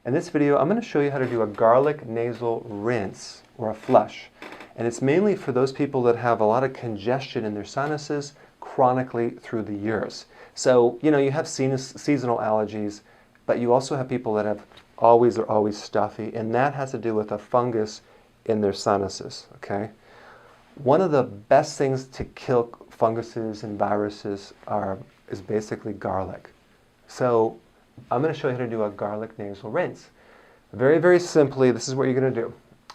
In this video, I'm going to show you how to do a garlic nasal rinse or a flush. And it's mainly for those people that have a lot of congestion in their sinuses chronically through the years. So, you have seasonal allergies, but you also have people that have always stuffy, and that has to do with a fungus in their sinuses, okay? One of the best things to kill funguses and viruses is basically garlic. So I'm going to show you how to do a garlic nasal rinse. Very, very simply, this is what you're going to do.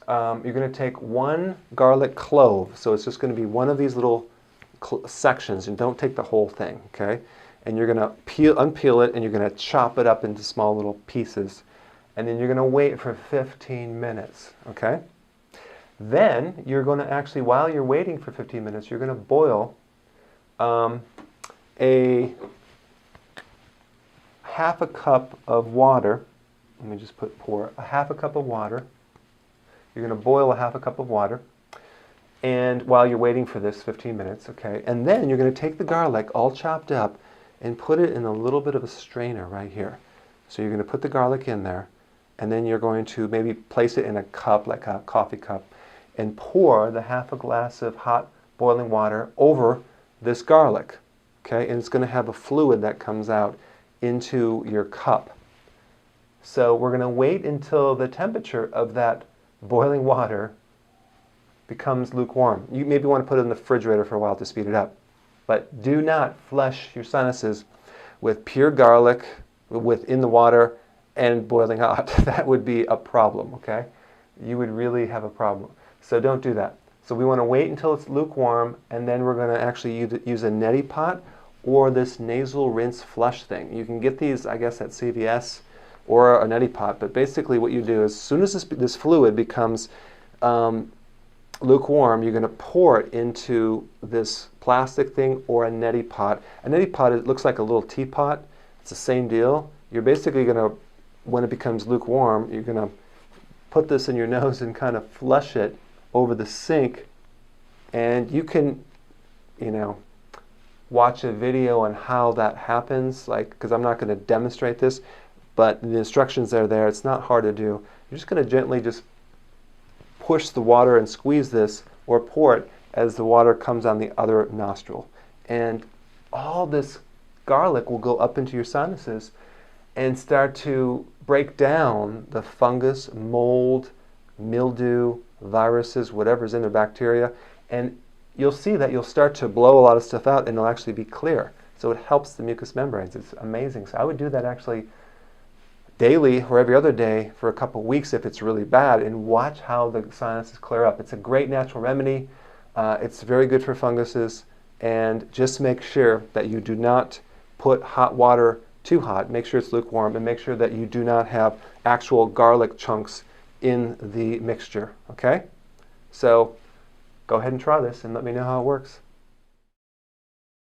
You're going to take one garlic clove, so it's just going to be one of these little sections, and don't take the whole thing, okay? And you're going to unpeel it, and you're going to chop it up into small little pieces, and then you're going to wait for 15 minutes, okay? Then you're going to actually, while you're waiting for 15 minutes, you're going to boil a half a cup of water. Let me just pour a half a cup of water. You're going to boil a half a cup of water, and while you're waiting for this 15 minutes, okay? And then you're going to take the garlic all chopped up and put it in a little bit of a strainer right here. So you're going to put the garlic in there, and then you're going to maybe place it in a cup, like a coffee cup, and pour the half a glass of hot boiling water over this garlic, okay? And it's going to have a fluid that comes out into your cup. So we're going to wait until the temperature of that boiling water becomes lukewarm. You maybe want to put it in the refrigerator for a while to speed it up. But do not flush your sinuses with pure garlic in the water and boiling hot. That would be a problem, okay? You would really have a problem. So don't do that. So we want to wait until it's lukewarm, and then we're going to actually use a neti pot or this nasal rinse flush thing. You can get these, I guess, at CVS or a neti pot, but basically what you do is as soon as this fluid becomes lukewarm, you're going to pour it into this plastic thing or a neti pot. A neti pot, it looks like a little teapot. It's the same deal. You're basically going to, when it becomes lukewarm, you're going to put this in your nose and kind of flush it over the sink, and you can, watch a video on how that happens, because I'm not going to demonstrate this, but the instructions are there. It's not hard to do. You're just going to gently just push the water and squeeze this, or pour it as the water comes on the other nostril. And all this garlic will go up into your sinuses and start to break down the fungus, mold, mildew, viruses, whatever's in the bacteria, and you'll see that you'll start to blow a lot of stuff out, and it'll actually be clear. So it helps the mucous membranes. It's amazing. So I would do that actually daily or every other day for a couple weeks if it's really bad, and watch how the sinuses clear up. It's a great natural remedy. It's very good for funguses, and just make sure that you do not put hot water too hot. Make sure it's lukewarm, and make sure that you do not have actual garlic chunks in the mixture, okay? So go ahead and try this and let me know how it works.